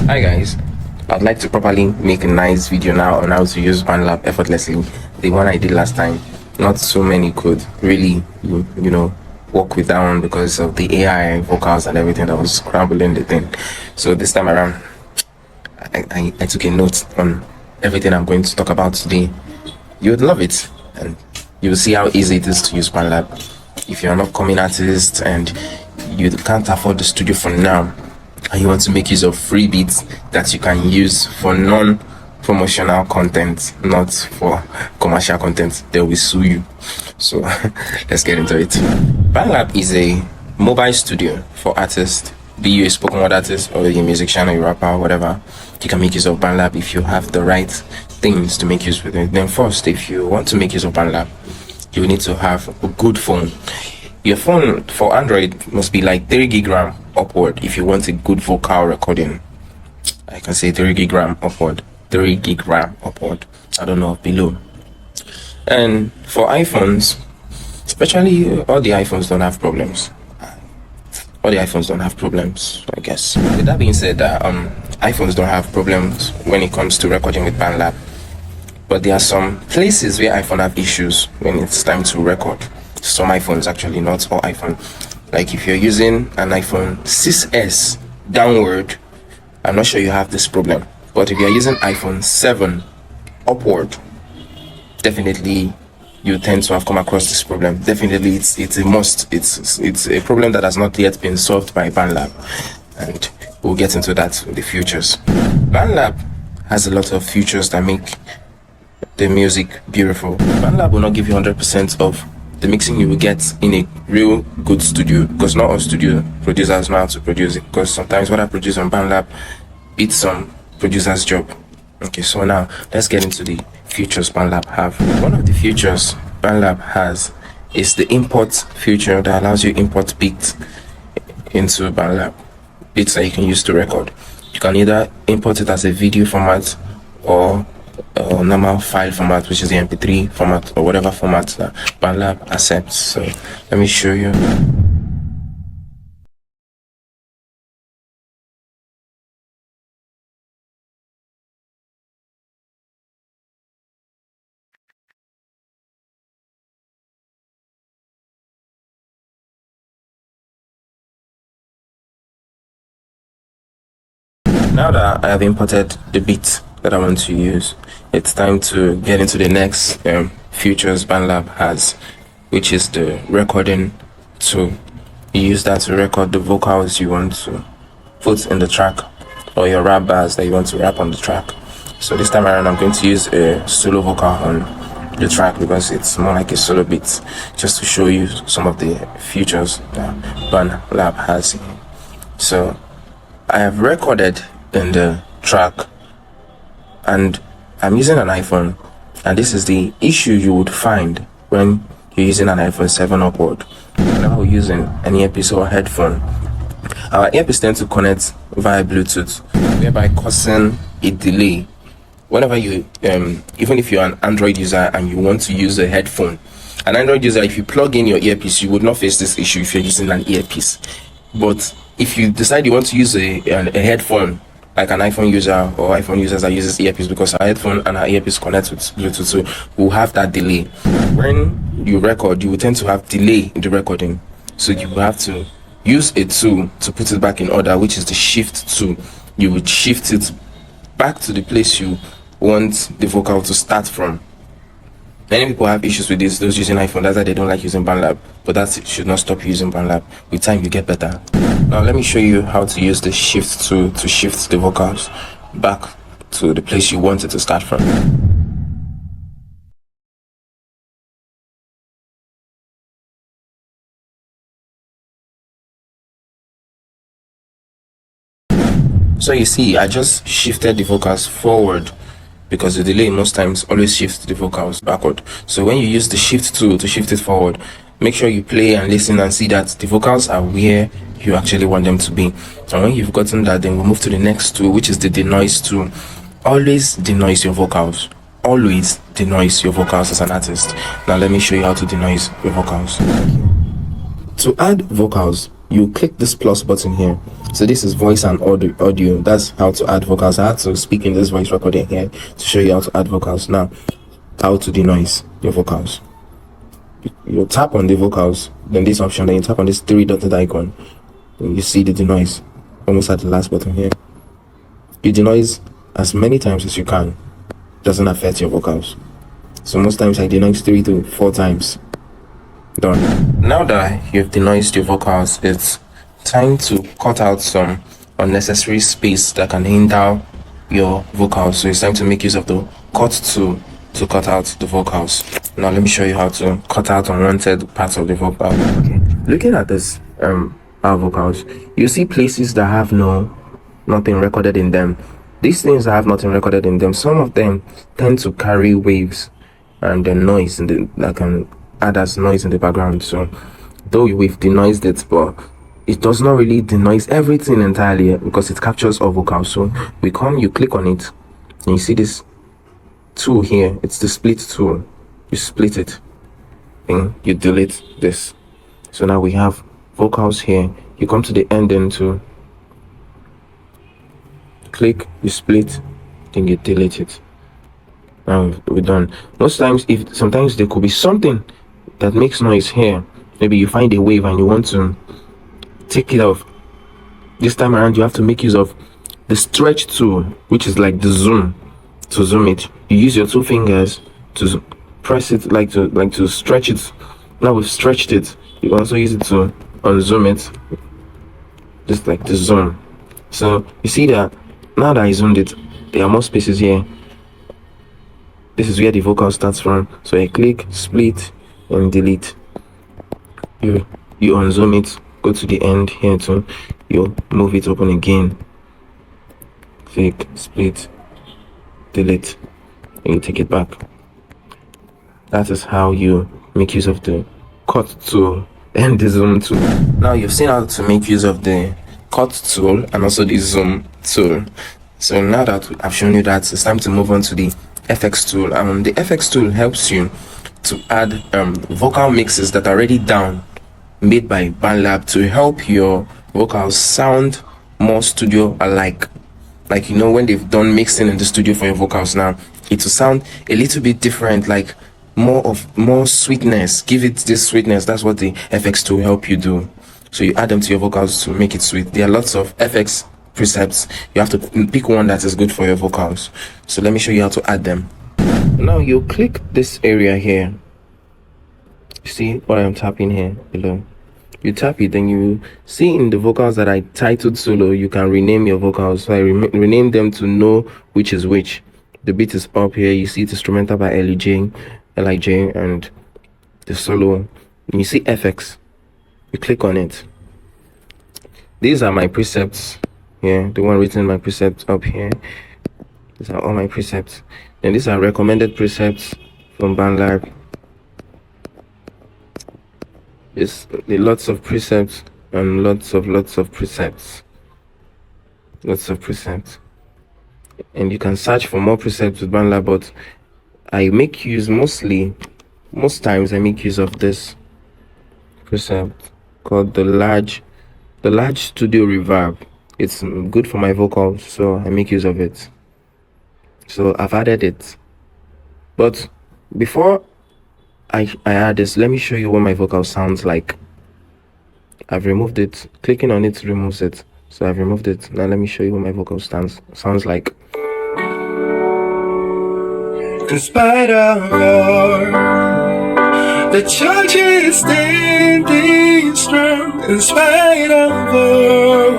Hi guys, I'd like to properly make a nice video now on how to use BandLab effortlessly. The one I did last time, not so many could really, work with that one because of the AI vocals and everything that was scrambling the thing. So this time around, I took a note on everything I'm going to talk about today. You would love it, and you'll see how easy it is to use BandLab. If you're an upcoming artist and you can't afford the studio for now, and you want to make use of free beats that you can use for non-promotional content, not for commercial content, they will sue you. So let's get into it. BandLab is a mobile studio for artists, be you a spoken word artist or a musician or a rapper or whatever. You can make use of BandLab if you have the right things to make use of it. Then first, if you want to make use of BandLab, you need to have a good phone. Your phone for Android must be like 3 gig RAM upward if you want a good vocal recording. I can say 3 gig RAM upward. 3 gig RAM upward. I don't know, below. And for iPhones, especially all the iPhones don't have problems. All the iPhones don't have problems, I guess. With that being said, iPhones don't have problems when it comes to recording with BandLab. But there are some places where iPhone have issues when it's time to record. Some iPhones, actually, not all iPhone. Like if you're using an iPhone 6s downward, I'm not sure you have this problem. But if you're using iPhone 7 upward, definitely you tend to have come across this problem. Definitely it's a must. It's a problem that has not yet been solved by BandLab, and we'll get into that in the futures. BandLab has a lot of features that make the music beautiful. BandLab will not give you 100% of the mixing you will get in a real good studio, because not all studio producers know how to produce it, because sometimes what I produce on BandLab beats some producer's job. Okay, so now let's get into the features BandLab have. One of the features BandLab has is the import feature that allows you import beats into BandLab, beats that you can use to record. You can either import it as a video format or normal file format, which is the MP3 format or whatever format that BandLab accepts. So let me show you. Now that I have imported the beat that I want to use, it's time to get into the next features BandLab has, which is the recording tool. You use that to record the vocals you want to put in the track, or your rap bars that you want to rap on the track. So this time around I'm going to use a solo vocal on the track because it's more like a solo beat, just to show you some of the features that BandLab has. So I have recorded in the track, and I'm using an iPhone, and this is the issue you would find when you're using an iPhone 7 upward. Whenever we're using an earpiece or a headphone, our earpiece tends to connect via Bluetooth, whereby causing a delay. Whenever you even if you're an Android user and you want to use a headphone, an Android user, if you plug in your earpiece, you would not face this issue if you're using an earpiece. But if you decide you want to use a headphone, like an iPhone user or iPhone users that uses earpiece, because our headphone and our earpiece connect with Bluetooth, so we'll have that delay. When you record, you will tend to have delay in the recording, so you will have to use a tool to put it back in order, which is the shift tool. You would shift it back to the place you want the vocal to start from. Many people have issues with this, those using iPhone. That's why they don't like using BandLab, but that should not stop you using BandLab. With time you get better. Now let me show you how to use the shift tool to shift the vocals back to the place you want it to start from. So you see, I just shifted the vocals forward because the delay most times always shifts the vocals backward. So when you use the shift tool to shift it forward, make sure you play and listen and see that the vocals are where you actually want them to be. And when you've gotten that, then we'll move to the next tool, which is the denoise tool. Always denoise your vocals. Always denoise your vocals as an artist. Now let me show you how to denoise your vocals. To add vocals you click this plus button here. So this is voice and audio. That's how to add vocals. I had to speak in this voice recording here to show you how to add vocals. Now, how to denoise your vocals. You tap on the vocals, then this option, then you tap on this three dotted icon, and you see the denoise almost at the last button here. You denoise as many times as you can. Doesn't affect your vocals. So most times I denoise 3 to 4 times. Done. Now that you've denoised your vocals, it's time to cut out some unnecessary space that can hinder your vocals. So it's time to make use of the cut tool to cut out the vocals. Now let me show you how to cut out unwanted parts of the vocal. Okay. Looking at this our vocals, you see places that have nothing recorded in them. These things that have nothing recorded in them, some of them tend to carry waves and the noise that can add as noise in the background. So though we've denoised it, but it does not really denoise everything entirely because it captures all vocals. So you click on it and you see this tool here. It's the split tool. You split it and you delete this. So now we have vocals here. You come to the ending to click, you split, then you delete it. Now we're done. Most times, sometimes there could be something that makes noise here. Maybe you find a wave and you want to take it off. This time around, you have to make use of the stretch tool, which is like the zoom. To zoom it, you use your 2 fingers to press it, like to stretch it. Now we've stretched it. You can also use it to unzoom it, just like the zoom. So you see that now that I zoomed it, there are more spaces here. This is where the vocal starts from. So I click, split, and delete. You unzoom it, go to the end here too. You move it open again. Click, split, delete, and you take it back. That is how you make use of the cut tool and the zoom tool. Now you've seen how to make use of the cut tool and also the zoom tool. So now that I've shown you that, it's time to move on to the FX tool. The FX tool helps you to add vocal mixes that are already down, made by BandLab, to help your vocals sound more studio alike. Like, you know, when they've done mixing in the studio for your vocals, now it will sound a little bit different, like more sweetness. Give it this sweetness. That's what the FX tool help you do. So you add them to your vocals to make it sweet. There are lots of FX presets. You have to pick one that is good for your vocals. So let me show you how to add them. Now you click this area here. You see what I'm tapping here below? You tap it, then you see in the vocals that I titled solo, you can rename your vocals. So I rename them to know which is which. The beat is up here. You see it's instrumental by LIJ, and the solo. And you see FX. You click on it. These are my precepts here. The one written in my precepts up here. These are all my precepts. And these are recommended precepts from BandLab. There's lots of precepts and lots of precepts. Lots of precepts. And you can search for more precepts with BandLab, but I make use most times I make use of this precept called the large studio reverb. It's good for my vocals, so I make use of it. So I've added it. But before I add this, let me show you what my vocal sounds like. I've removed it. Clicking on it removes it. So I've removed it. Now let me show you what my vocal sounds like. In spite of all, the church is standing strong. In spite of all,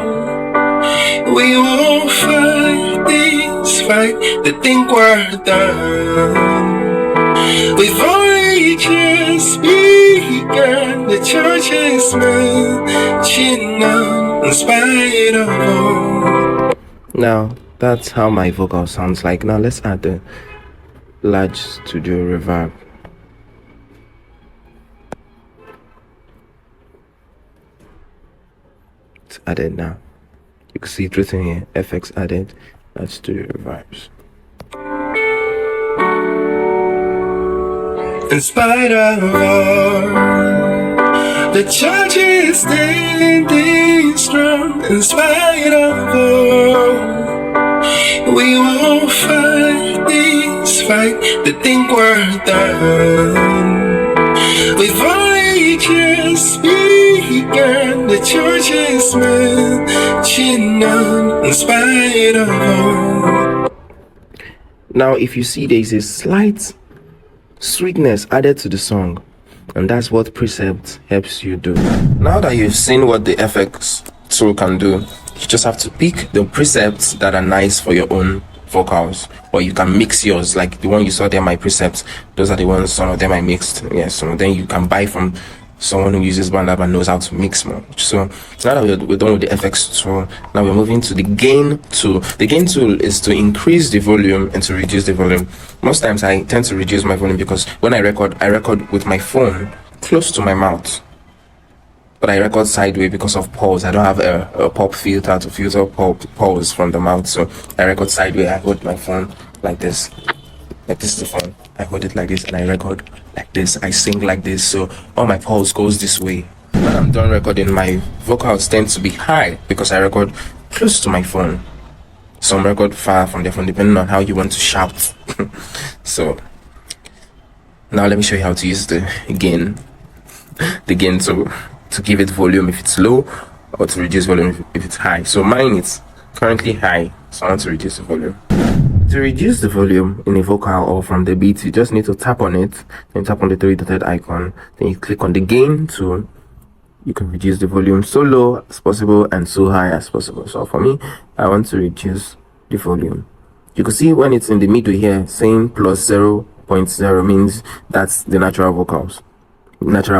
we won't fight this fight to think we're done. We've only just begun. The church is marching on in spite of all. Now that's how my vocal sounds like. Now let's add the large studio reverb. It's added now. You can see it written here, FX added, large studio reverbs. In spite of all, The church is standing strong in spite of all. We won't fight this fight to think we're done. We've only just begun. The church is marching on in spite of all. Now, if you see, there is a slight sweetness added to the song, and that's what Precept helps you do. Now that you've seen what the FX tool can do, you just have to pick the precepts that are nice for your own vocals, or you can mix yours, like the one you saw there, my precepts. Those are the ones, some of them I mixed. Yeah, some of them you can buy from someone who uses BandLab and knows how to mix more. So now that we're done with the FX tool, now we're moving to the gain tool. The gain tool is to increase the volume and to reduce the volume. Most times I tend to reduce my volume because when I record with my phone close to my mouth, but I record sideways because of pause. I don't have a pop filter to filter pause from the mouth, so I record sideways. I hold my phone like this. Like this is the phone. I hold it like this and I record like this. I sing like this, so all my pulse goes this way. When I'm done recording, my vocals tend to be high because I record close to my phone. Some record far from the phone, depending on how you want to shout. So now let me show you how to use the gain to give it volume if it's low, or to reduce volume if it's high. So mine is currently high, so I want to reduce the volume. To reduce the volume in a vocal or from the beat, you just need to tap on it, then tap on the three-dotted icon, then you click on the gain tool. You can reduce the volume so low as possible and so high as possible. So for me, I want to reduce the volume. You can see when it's in the middle here, saying plus 0.0 means that's the natural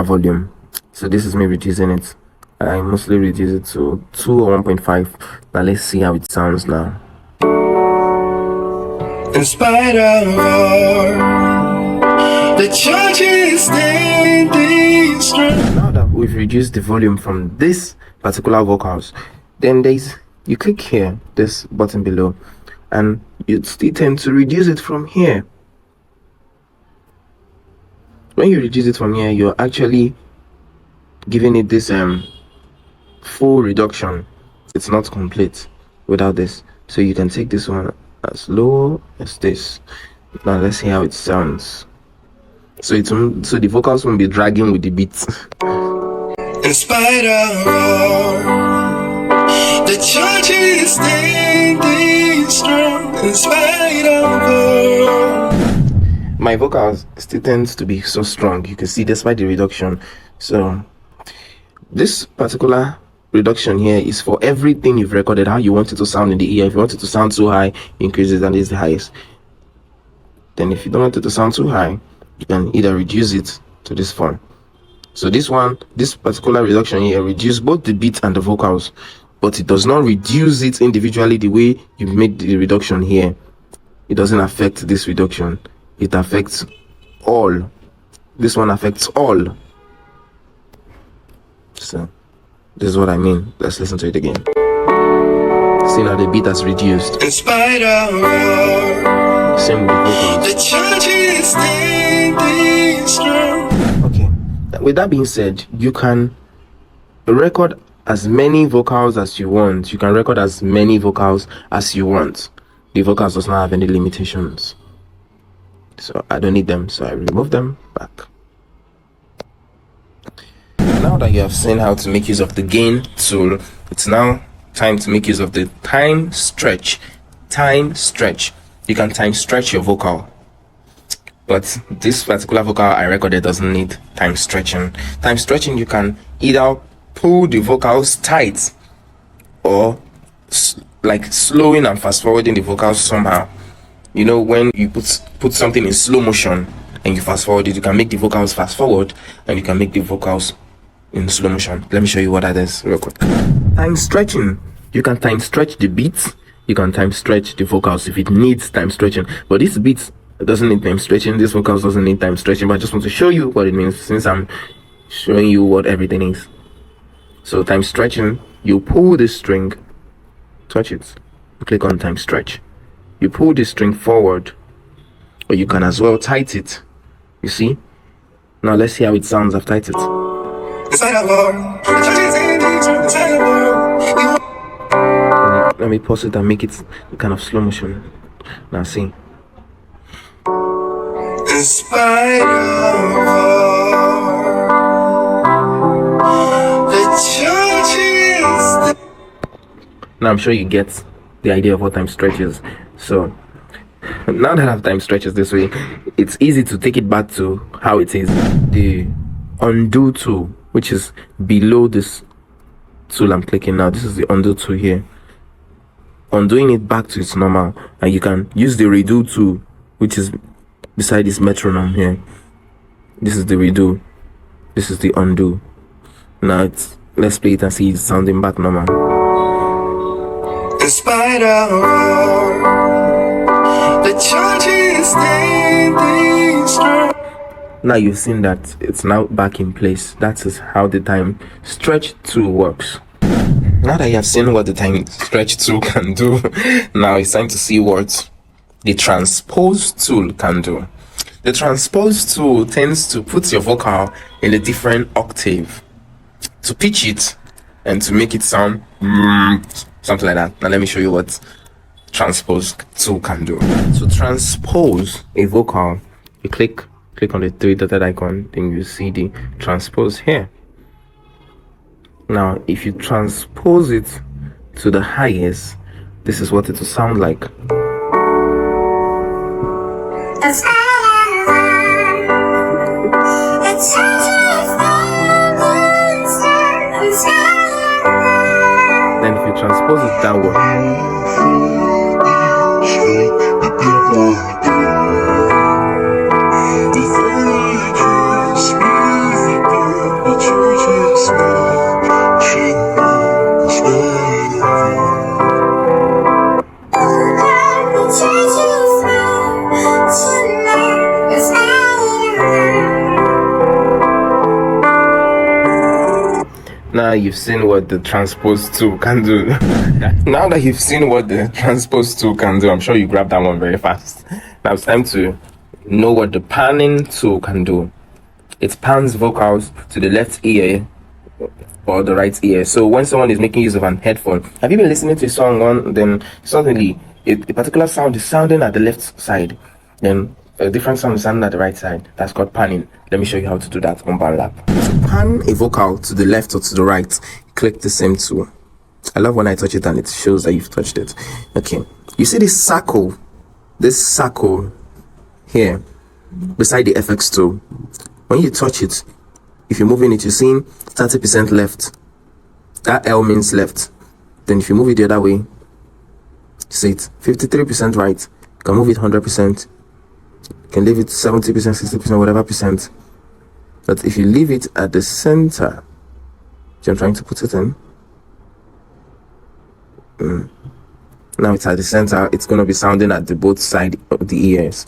volume. So this is me reducing it. I mostly reduce it to 2 or 1.5. Now let's see how it sounds now. In spite of all, the church is standing strong. Now that we've reduced the volume from this particular vocals, then you click here, this button below, and you still tend to reduce it from here. When you reduce it from here, you're actually giving it this full reduction. It's not complete without this. So you can take this one as low as this. Now let's see how it sounds. So the vocals won't be dragging with the beats. In spite of all, the church is standing strong. In spite of all, my vocals still tends to be so strong. You can see despite the reduction. So this particular reduction here is for everything you've recorded, how you want it to sound in the ear. If you want it to sound too high, increase it, and this is the highest. Then if you don't want it to sound too high, you can either reduce it to this form. So this particular reduction here reduces both the beat and the vocals, but it does not reduce it individually the way you made the reduction here. It doesn't affect this reduction. It affects all. This one affects all. So this is what I mean. Let's listen to it again. See now the beat has reduced. In spite of all, same with the vocals. the church is standing strong. Okay. With that being said, you can record as many vocals as you want. You can record as many vocals as you want. The vocals does not have any limitations. So I don't need them, so I remove them back. Now that you have seen how to make use of the gain tool, it's now time to make use of the time stretch. You can time stretch your vocal, but this particular vocal I recorded doesn't need time stretching. Time stretching, you can either pull the vocals tight or like slowing and fast forwarding the vocals somehow. You know, when you put something in slow motion and you fast forward it, you can make the vocals fast forward and you can make the vocals in slow motion. Let me show you what that is real quick. Time stretching, you can time stretch the beats, you can time stretch the vocals if it needs time stretching, but this beat doesn't need time stretching, this vocals doesn't need time stretching, but I just want to show you what it means since I'm showing you what everything is. So time stretching, you pull this string, touch it, click on time stretch, you pull this string forward, or you can as well tight it. You see? Now let's see how it sounds. I've tightened it. despite of all the churches and things from despite of all. Let me pause it and make it kind of slow motion. Now see. Despite of all the churches. Now I'm sure you get the idea of what time stretch is. So now that I've time stretches this way, it's easy to take it back to how it is. The undo tool, which is below this tool I'm clicking now, this is the undo tool here. Undoing it back to its normal, and you can use the redo tool, which is beside this metronome here. This is the redo, this is the undo. Now let's play it and see it sounding back normal. Despite of all the churches standing strong. Now you've seen that it's now back in place. That is how the time stretch tool works. Now that you have seen what the time stretch tool can do, now it's time to see what the transpose tool can do. The transpose tool tends to put your vocal in a different octave, to pitch it and to make it sound something like that. Now let me show you what transpose tool can do. To transpose a vocal, you click on the three dotted icon, then you see the transpose here. Now if you transpose it to the highest, this is what it will sound like. Then if you transpose it downward, now you've seen what the transpose tool can do. Now that you've seen what the transpose tool can do, I'm sure you grabbed that one very fast. Now it's time to know what the panning tool can do. It pans vocals to the left ear or the right ear. So when someone is making use of an headphone, have you been listening to a song on, then suddenly a particular sound is sounding at the left side, then a different sound is sounding at the right side? That's called panning. Let me show you how to do that on BandLab. To pan a vocal to the left or to the right, click the same tool. I love when I touch it and it shows that you've touched it. Okay, you see this circle here beside the FX tool. When you touch it, if you're moving it, you're seeing 30% left. That L means left. Then if you move it the other way, you see it 53% right. You can move it 100%. You can leave it 70%, 60%, whatever percent. But if you leave it at the center, which I'm trying to put it in, now it's at the center, it's going to be sounding at the both side of the ears.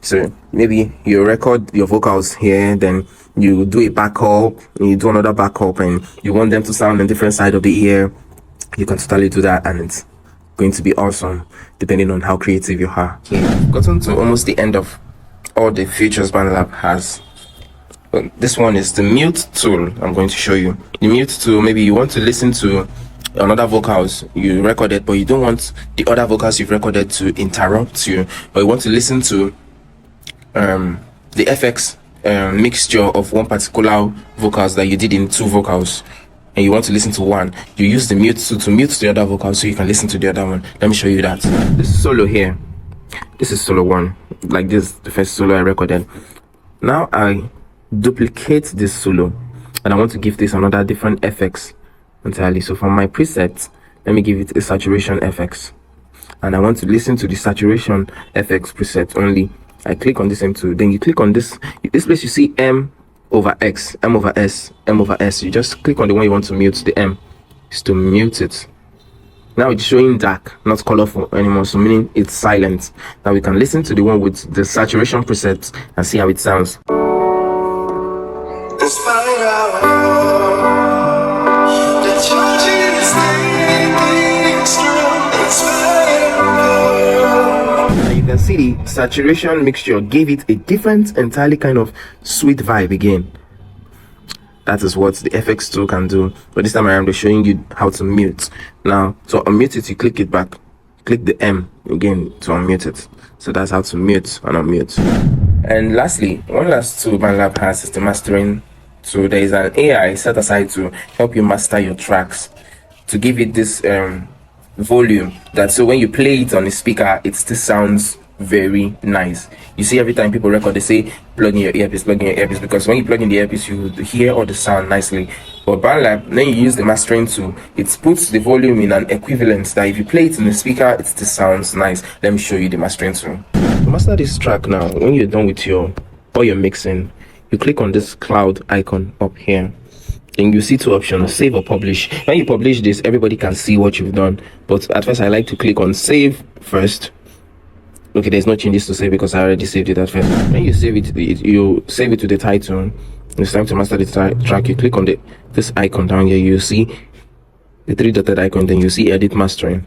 So maybe you record your vocals here, then you do a backup, you do another backup, and you want them to sound on different side of the ear. You can totally do that, and it's going to be awesome depending on how creative you are. Okay, we've gotten to almost the end of all the features BandLab has. But this one is the mute tool. I'm going to show you the mute tool. Maybe you want to listen to another vocals you recorded, but you don't want the other vocals you've recorded to interrupt you, but you want to listen to the FX mixture of one particular vocals that you did in two vocals, and you want to listen to one. You use the mute tool to mute the other vocal so you can listen to the other one. Let me show you that. This solo here, this is solo one, like this, the first solo I recorded. Now I duplicate this solo and I want to give this another different FX entirely. So from my presets, let me give it a saturation FX, and I want to listen to the saturation FX preset only. I click on this M2, then you click on this place, you see M over X, M over S, M over S. You just click on the one you want to mute. The M is to mute it. Now it's showing dark, not colorful anymore, so meaning it's silent. Now we can listen to the one with the saturation preset and see how it sounds. Despite our all, the church is standing strong. Despite our all. And you can see the saturation mixture gave it a different, entirely kind of sweet vibe again. That is what the FX tool can do. But this time around, they're showing you how to mute. Now, to unmute it, you click it back. Click the M again to unmute it. So that's how to mute and unmute. And lastly, one last tool BandLab has is the mastering. So there is an AI set aside to help you master your tracks, to give it this volume that so when you play it on the speaker, it still sounds very nice. You see, every time people record, they say plug in your earpiece, because when you plug in the earpiece, you hear all the sound nicely. But BandLab, then you use the mastering tool, it puts the volume in an equivalent that if you play it in the speaker, it still sounds nice. Let me show you the mastering tool. To master this track now, when you're done with all your mixing, you click on this cloud icon up here. Then you see two options, save or publish. When you publish this, everybody can see what you've done. But at first, I like to click on save first. Okay, there's no changes to save because I already saved it at first. When you save it, you save it to the title. It's time to master the track. You click on this icon down here. You see the three dotted icon. Then you see edit mastering.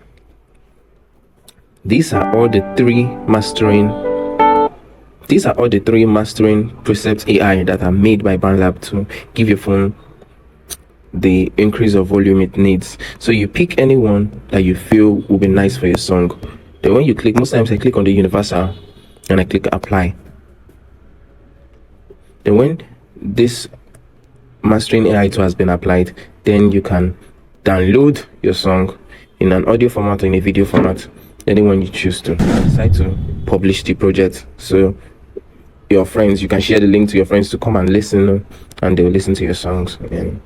These are all the three mastering preset AI that are made by BandLab to give your phone the increase of volume it needs. So you pick any one that you feel will be nice for your song. Then when you click, most times I click on the universal and I click apply. Then when this mastering AI tool has been applied, then you can download your song in an audio format or in a video format, anyone you choose to. Decide to publish the project, so your friends, you can share the link to your friends to come and listen, and they'll listen to your songs and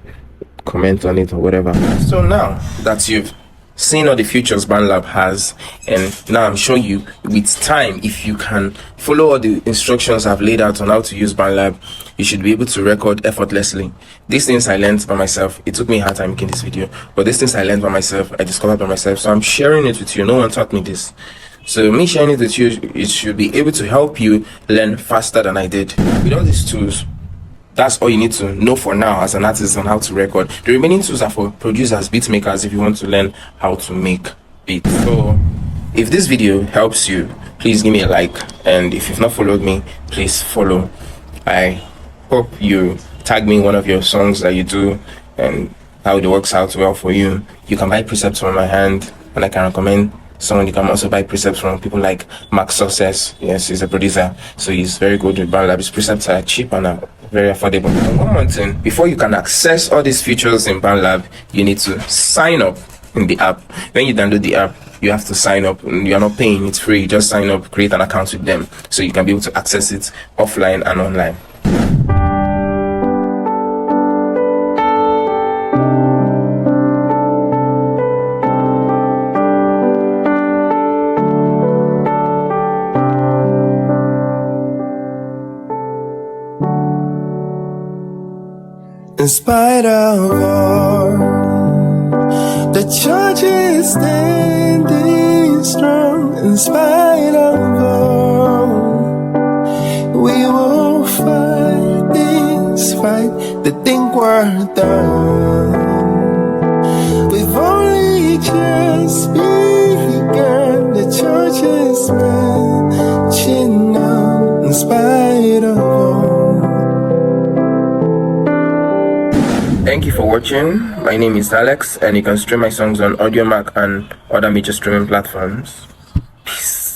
comment on it or whatever. So now that you've seen all the features BandLab has, and now I'm showing you with time, if you can follow all the instructions I've laid out on how to use BandLab, you should be able to record effortlessly. These things I learned by myself. It took me a hard time making this video, but these things I learned by myself, I discovered by myself, so I'm sharing it with you. No one taught me this, so me sharing it with you, it should be able to help you learn faster than I did. With all these tools, that's all you need to know for now as an artist on how to record. The remaining tools are for producers, beat makers, if you want to learn how to make beats. So if this video helps you, please give me a like, and if you've not followed me, please follow. I hope you tag me in one of your songs that you do and how it works out well for you. You can buy precepts from my hand, and I can recommend someone. You can also buy precepts from people like Max Success. Yes, he's a producer, so he's very good with BandLab. His precepts are cheap and are very affordable. And one more thing, before you can access all these features in BandLab, you need to sign up in the app. When you download the app, you have to sign up. You're not paying, it's free. Just sign up, create an account with them, so you can be able to access it offline and online. In spite of all, the church is standing strong. In spite of all, we will fight this fight. They think we're done. We've only just begun. The church is marching on. In spite of all. Thank you for watching. My name is Alex, and you can stream my songs on AudioMac and other major streaming platforms. Peace.